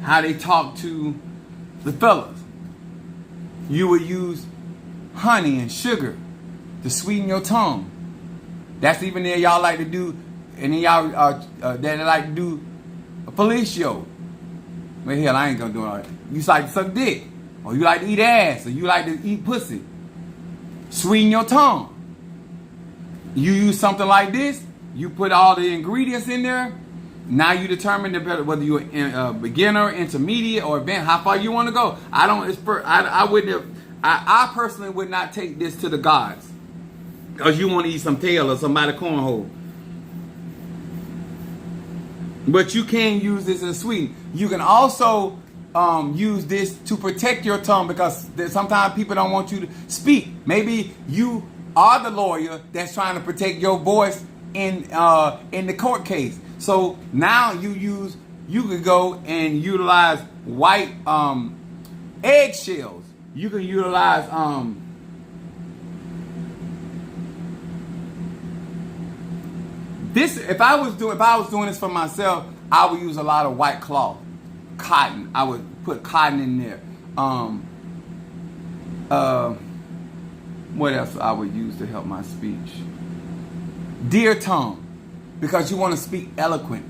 how they talk to the fellas. You would use honey and sugar to sweeten your tongue. That's even there y'all like to do, and then y'all that like to do a police show. Well, hell, I ain't gonna do all that. You like to suck dick, or you like to eat ass, or you like to eat pussy. Sweeten your tongue. You use something like this, you put all the ingredients in there. Now you determine whether you're a beginner, intermediate, or advanced, how far you want to go. I personally would not take this to the gods, because you want to eat some tail or somebody cornhole. But you can use this as sweet. You can also use this to protect your tongue, because sometimes people don't want you to speak. Maybe you are the lawyer that's trying to protect your voice in the court case. So now you could go and utilize white eggshells. You can utilize this. If I was doing this for myself, I would use a lot of white cloth, cotton. I would put cotton in there. What else I would use to help my speech? Deer tongue, because you want to speak eloquent.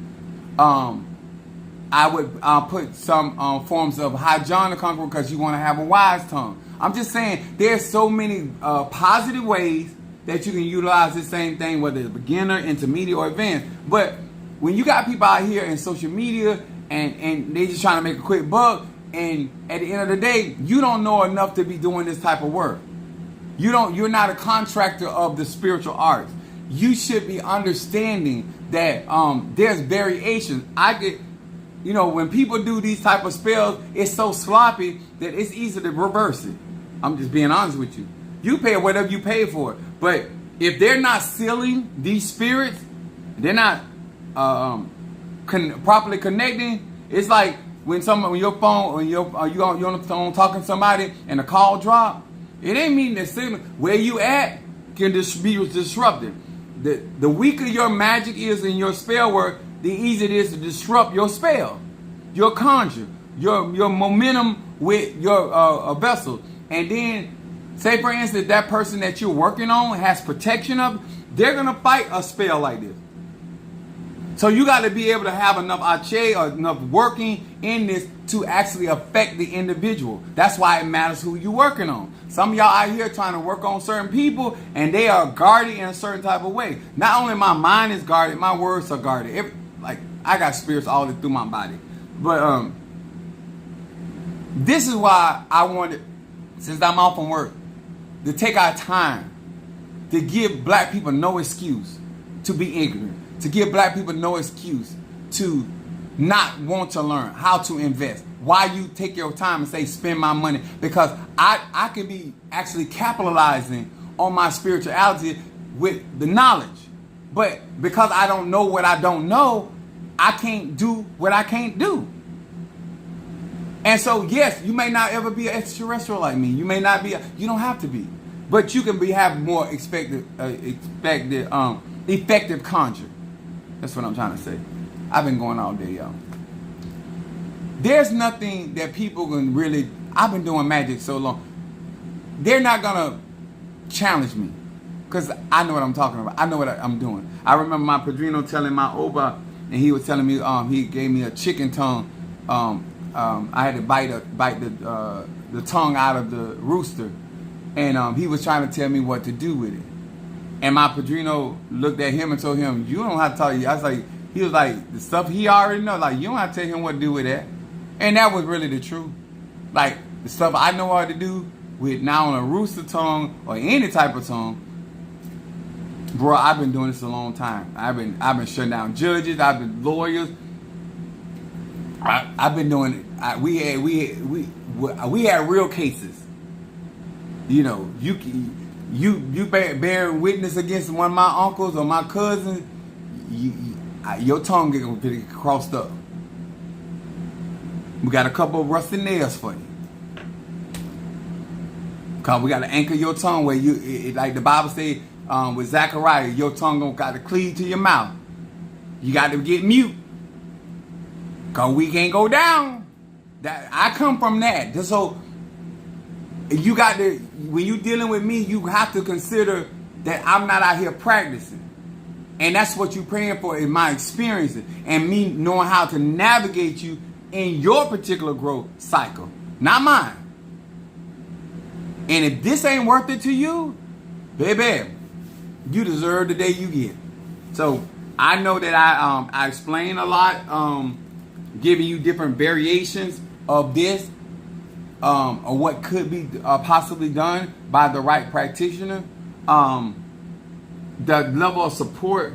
I would put some forms of high John the Conqueror, because you want to have a wise tongue. I'm just saying, there's so many positive ways that you can utilize this same thing, whether it's beginner, intermediate, or advanced. But when you got people out here in social media and they just trying to make a quick buck, and at the end of the day, you don't know enough to be doing this type of work. You're not a contractor of the spiritual arts. You should be understanding that there's variations. When people do these type of spells, it's so sloppy that it's easy to reverse it. I'm just being honest with you. You pay whatever you pay for it. But if they're not sealing these spirits, they're not properly connecting. It's like when your phone, or you're on the phone talking to somebody and a call drop. It ain't mean that signal where you at can just be disrupted. The weaker your magic is in your spell work, the easier it is to disrupt your spell, your conjure, your momentum with your vessel. And then, say for instance, that person that you're working on has protection of, they're going to fight a spell like this. So you got to be able to have enough ache or enough working in this to actually affect the individual. That's why it matters who you're working on. Some of y'all out here trying to work on certain people, and they are guarded in a certain type of way. Not only my mind is guarded, my words are guarded. I got spirits all through my body. But this is why I wanted, since I'm off from work, to take our time to give black people no excuse to be ignorant. To give black people no excuse to not want to learn how to invest. Why you take your time and say, spend my money? Because I can be actually capitalizing on my spirituality with the knowledge. But because I don't know what I don't know, I can't do what I can't do. And so, yes, you may not ever be an extraterrestrial like me. You may not be. You don't have to be, but you can have more effective conjure. That's what I'm trying to say. I've been going all day, y'all. There's nothing that people can really. I've been doing magic so long. They're not gonna challenge me because I know what I'm talking about. I know what I'm doing. I remember my padrino telling my Oba, and he was telling me he gave me a chicken tongue. I had to bite the tongue out of the rooster, and he was trying to tell me what to do with it. And my padrino looked at him and told him, "You don't have to tell you." I was like, he was like, the stuff he already know. Like, you don't have to tell him what to do with that. And that was really the truth. Like, the stuff I know how to do with now on a rooster tongue or any type of tongue, bro. I've been doing this a long time. I've been shutting down judges. I've been lawyers. I've been doing it. We had real cases. You know, you bearing witness against one of my uncles or my cousins, your tongue get crossed up. We got a couple of rusty nails for you. Cause we got to anchor your tongue where like the Bible says with Zechariah, your tongue got to cleave to your mouth. You got to get mute. Cause we can't go down. That I come from that. So you got to, when you dealing with me, you have to consider that I'm not out here practicing. And that's what you're praying for, is my experiences and me knowing how to navigate you in your particular growth cycle, not mine. And if this ain't worth it to you, baby, you deserve the day you get. So I know that I explain a lot, giving you different variations of this, or what could be possibly done by the right practitioner. The level of support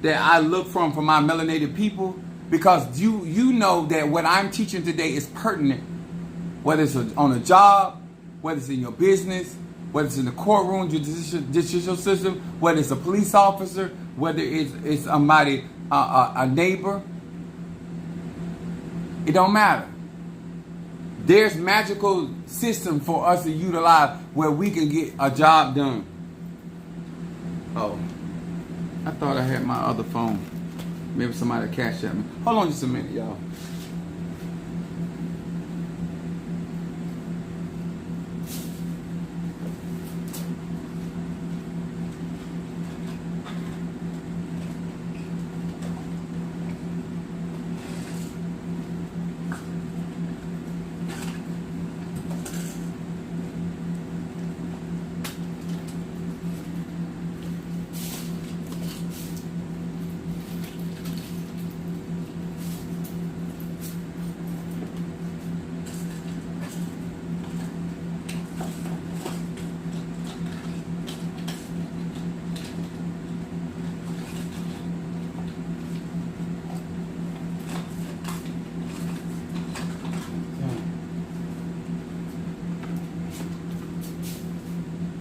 that I look for my melanated people, because you know that what I'm teaching today is pertinent, whether it's on a job, whether it's in your business, whether it's in the courtroom, judicial system, whether it's a police officer, whether it's somebody, a neighbor. It don't matter. There's magical system for us to utilize where we can get a job done. Oh, I thought I had my other phone. Maybe somebody cashed at me. Hold on just a minute, y'all.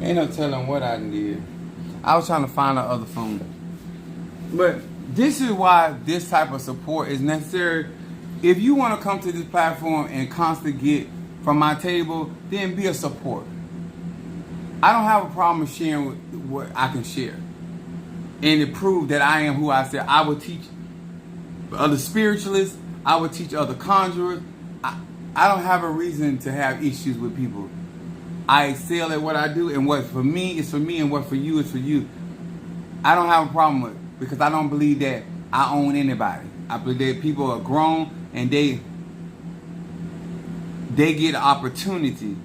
Ain't no telling what I did. I was trying to find the other phone. But this is why this type of support is necessary. If you want to come to this platform and constantly get from my table, then be a supporter. I don't have a problem sharing what I can share. And to prove that I am who I said. I would teach other spiritualists. I would teach other conjurers. I don't have a reason to have issues with people. I excel at what I do, and what for me is for me, and what for you is for you. I don't have a problem with it, because I don't believe that I own anybody. I believe that people are grown and they get an opportunity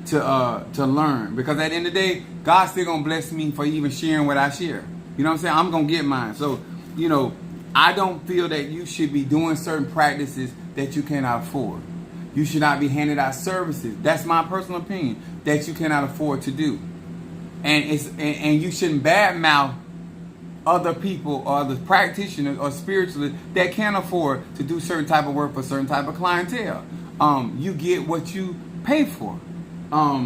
to learn. Because at the end of the day, God's still gonna bless me for even sharing what I share. You know what I'm saying? I'm gonna get mine. So, I don't feel that you should be doing certain practices that you cannot afford. You should not be handing out services. That's my personal opinion, that you cannot afford to do. And you shouldn't badmouth other people or other practitioners or spiritualists that can't afford to do certain type of work for certain type of clientele. You get what you pay for. The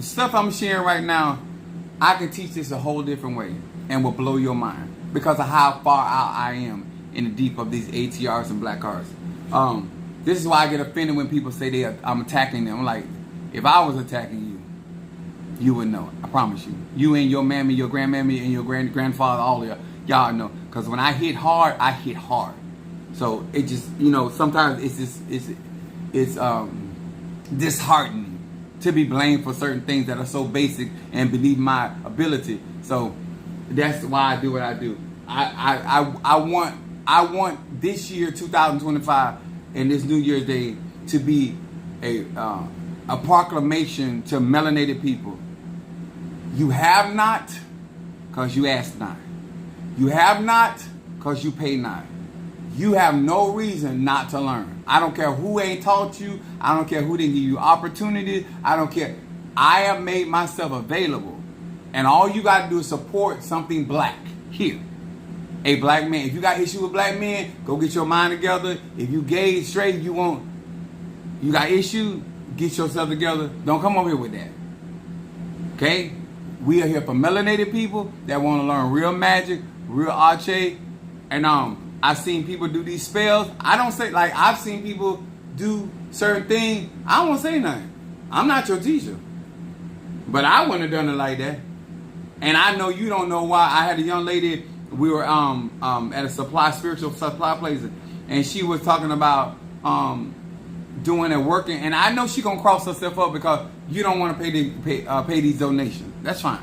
stuff I'm sharing right now, I can teach this a whole different way and will blow your mind. because of how far out I am in the deep of these ATRs and black cards. This is why I get offended when people say I'm attacking them. I'm like, if I was attacking you, you would know. I promise you. You and your mammy, your grandmammy, and your grandfather, all of y'all know. Because when I hit hard, I hit hard. So it just, sometimes it's disheartening to be blamed for certain things that are so basic and beneath my ability. So that's why I do what I do. I want this year, 2025, and this New Year's Day to be a proclamation to melanated people. You have not, because you ask not. You have not, because you pay not. You have no reason not to learn. I don't care who ain't taught you. I don't care who didn't give you opportunity. I don't care. I have made myself available. And all you got to do is support something black here. A black man. If you got issue with black men, go get your mind together. If you gay, straight, you got issue, get yourself together. Don't come over here with that. Okay? We are here for melanated people that want to learn real magic, real arche. And I've seen people do these spells. I don't say, like, I've seen people do certain things. I don't want to say nothing. I'm not your teacher. But I wouldn't have done it like that. And I know you don't know why. I had a young lady, we were at a spiritual supply place, and she was talking about doing and working. And I know she gonna cross herself up because you don't want to pay these donations. That's fine.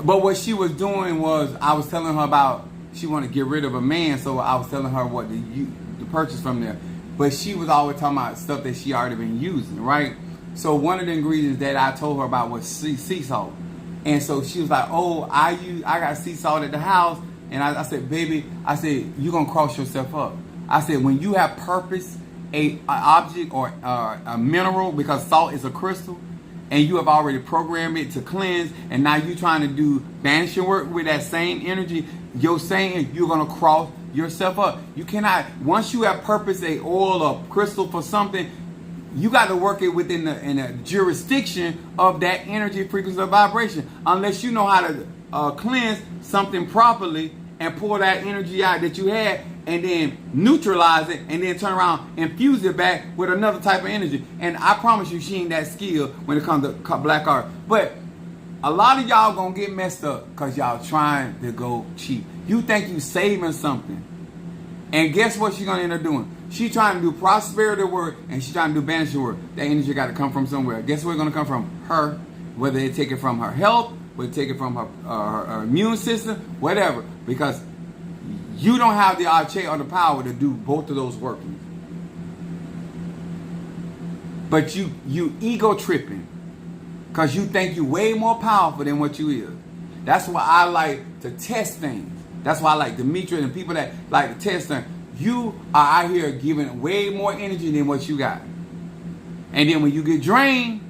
But what she was doing was, I was telling her about, she wanted to get rid of a man, so I was telling her what to purchase from there. But she was always talking about stuff that she already been using, right? So one of the ingredients that I told her about was sea salt. And so she was like, oh, I got sea salt at the house. And I said, baby, I said, you're going to cross yourself up. I said, when you have purpose, an object or a mineral, because salt is a crystal, and you have already programmed it to cleanse, and now you're trying to do banishing work with that same energy, you're saying you're going to cross yourself up. You cannot, once you have purpose, a oil or crystal for something, you got to work it within the jurisdiction of that energy, frequency, or vibration. Unless you know how to cleanse something properly and pull that energy out that you had, and then neutralize it, and then turn around and fuse it back with another type of energy. And I promise you, she ain't that skilled when it comes to black art. But a lot of y'all gonna get messed up because y'all trying to go cheap. You think you saving something, and guess what she's gonna end up doing? She trying to do prosperity work, and she trying to do banishing work. That energy got to come from somewhere. Guess where it's gonna come from? Her. Whether they take it from her health, whether they take it from her immune system, whatever. Because you don't have the arche or the power to do both of those workings. But you ego tripping because you think you way more powerful than what you is. That's why I like to test things. That's why I like Demetrius and people that like to test things. You are out here giving way more energy than what you got. And then when you get drained,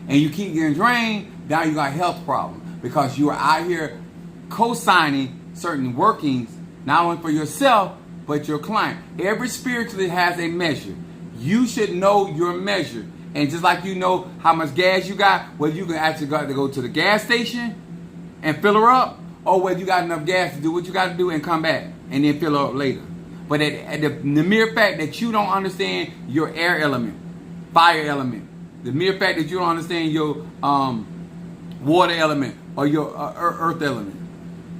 and you keep getting drained, now you got a health problem. Because you are out here co-signing certain workings, not only for yourself, but your client. Every spiritualist has a measure. You should know your measure. And just like you know how much gas you got, whether you can actually got to go to the gas station and fill her up, or whether you got enough gas to do what you got to do and come back and then fill her up later. But at the mere fact that you don't understand your air element, fire element, the mere fact that you don't understand your water element or your earth element,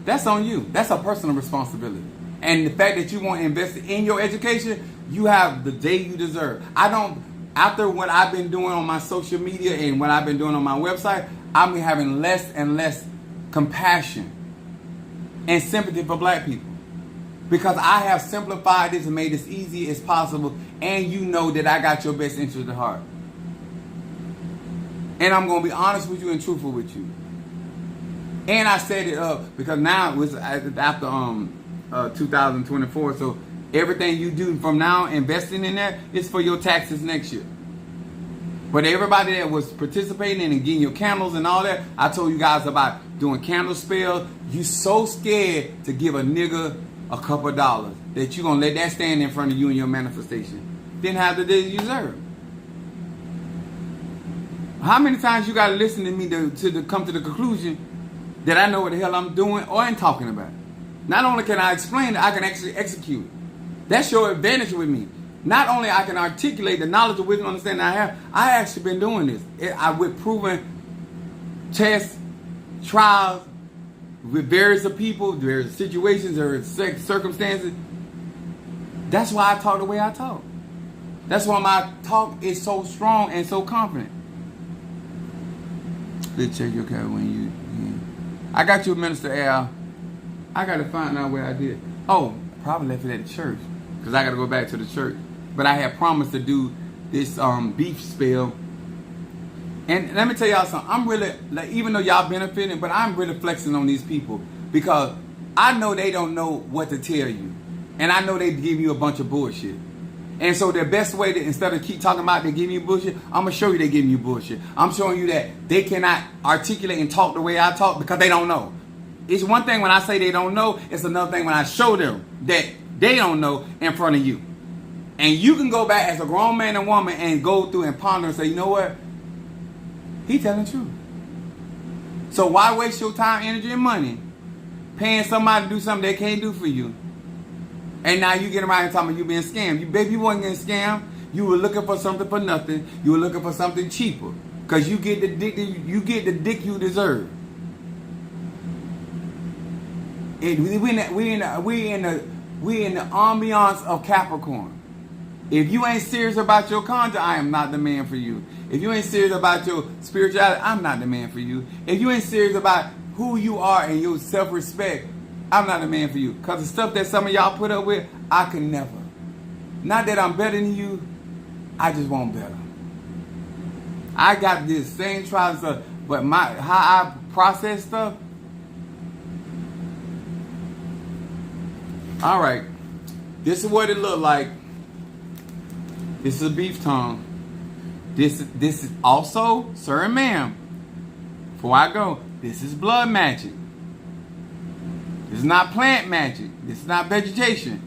that's on you. That's a personal responsibility. And the fact that you want to invest in your education, you have the day you deserve. After what I've been doing on my social media and what I've been doing on my website, I'm having less and less compassion and sympathy for black people. Because I have simplified this and made this easy as possible, and you know that I got your best interest at heart. And I'm going to be honest with you and truthful with you. And I set it up because now it was after 2024, so everything you do from now, investing in that, is for your taxes next year. But everybody that was participating and getting your candles and all that, I told you guys about doing candle spells. You so scared to give a nigga a couple dollars that you're going to let that stand in front of you in your manifestation. Then have the day you deserve. How many times you got to listen to me to come to the conclusion that I know what the hell I'm doing or am talking about. Not only can I explain it, I can actually execute it. That's your advantage with me. Not only I can articulate the knowledge of wisdom and understanding I have, I actually been doing this. With proven tests, trials, with various people, various situations, various circumstances. That's why I talk the way I talk. That's why my talk is so strong and so confident. Let's check your car when you. I got you, Minister Al. I got to find out where I did. Oh, probably left it at the church because I got to go back to the church. But I had promised to do this beef spell. And let me tell y'all something. I'm really, like, even though y'all benefiting, but I'm really flexing on these people because I know they don't know what to tell you. And I know they give you a bunch of bullshit. And so the best way to, instead of keep talking about they giving you bullshit, I'm going to show you they giving you bullshit. I'm showing you that they cannot articulate and talk the way I talk because they don't know. It's one thing when I say they don't know. It's another thing when I show them that they don't know in front of you. And you can go back as a grown man and woman and go through and ponder and say, you know what? He telling the truth. So why waste your time, energy, and money paying somebody to do something they can't do for you? And now you get around and talking about you being scammed. You baby, you wasn't getting scammed. You were looking for something for nothing. You were looking for something cheaper. Because you get the dick you deserve. And we in the ambiance of Capricorn. If you ain't serious about your conjure, I am not the man for you. If you ain't serious about your spirituality, I'm not the man for you. If you ain't serious about who you are and your self-respect, I'm not the man for you. Because the stuff that some of y'all put up with, I can never. Not that I'm better than you, I just want better. I got this same trial and stuff, but how I process stuff. All right, this is what it looked like. This is a beef tongue. This is also, sir and ma'am, before I go, this is blood magic. This is not plant magic. This is not vegetation.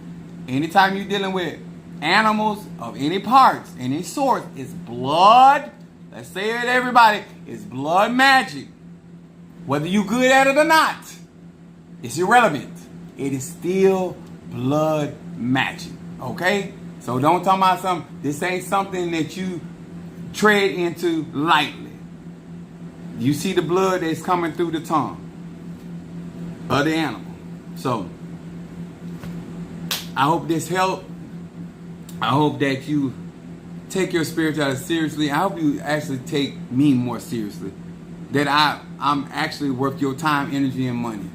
Anytime you're dealing with animals of any parts, any source, it's blood. Let's say it, everybody. It's blood magic. Whether you good at it or not, it's irrelevant. It is still blood magic. Okay? So don't talk about something. This ain't something that you tread into lightly. You see the blood that's coming through the tongue of the animal. So I hope this helped. I hope that you take your spirituality seriously. I hope you actually take me more seriously. That I'm actually worth your time, energy, and money.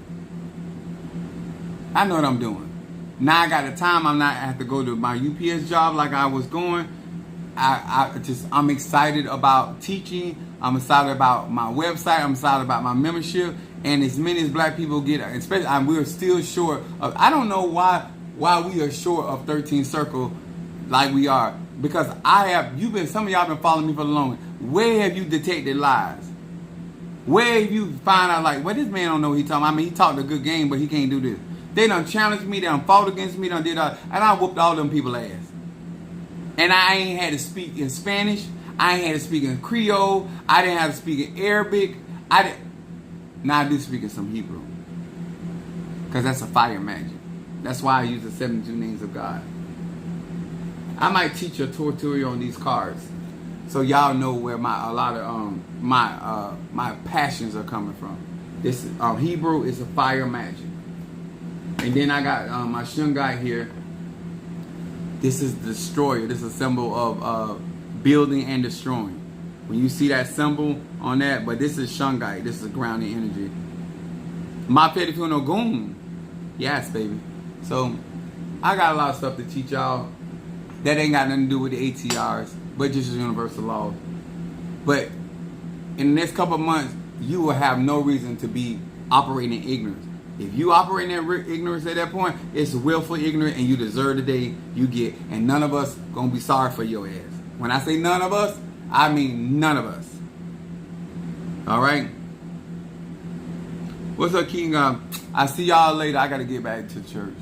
I know what I'm doing. Now I got the time. I have to go to my UPS job like I was going. I'm excited about teaching. I'm excited about my website. I'm excited about my membership. And as many as black people get, especially we're still short of. I don't know why we are short of 13 Circle like we are. Because some of y'all been following me for the longest. Where have you detected lies? Where have you find out like, well, this man don't know what he talking about. I mean, he talked a good game, but he can't do this. They done challenged me, they done fought against me, did all, and I whooped all them people's ass. And I ain't had to speak in Spanish. I ain't had to speak in Creole. I didn't have to speak in Arabic. Now I do speak in some Hebrew. Because that's a fire magic. That's why I use the 72 names of God. I might teach a tutorial on these cards. So y'all know where my passions are coming from. This Hebrew is a fire magic. And then I got my Shungai here. This is the destroyer. This is a symbol of building and destroying. When you see that symbol on that, but this is Shungai. This is grounding energy. My Petty no Goon. Yes, baby. So I got a lot of stuff to teach y'all. That ain't got nothing to do with the ATRS, but just universal laws. But in the next couple of months, you will have no reason to be operating in ignorance. If you operate in ignorance at that point, it's willful ignorant, and you deserve the day you get. And none of us gonna be sorry for your ass. When I say none of us, I mean none of us. All right. What's up, King? I see y'all later. I gotta get back to church.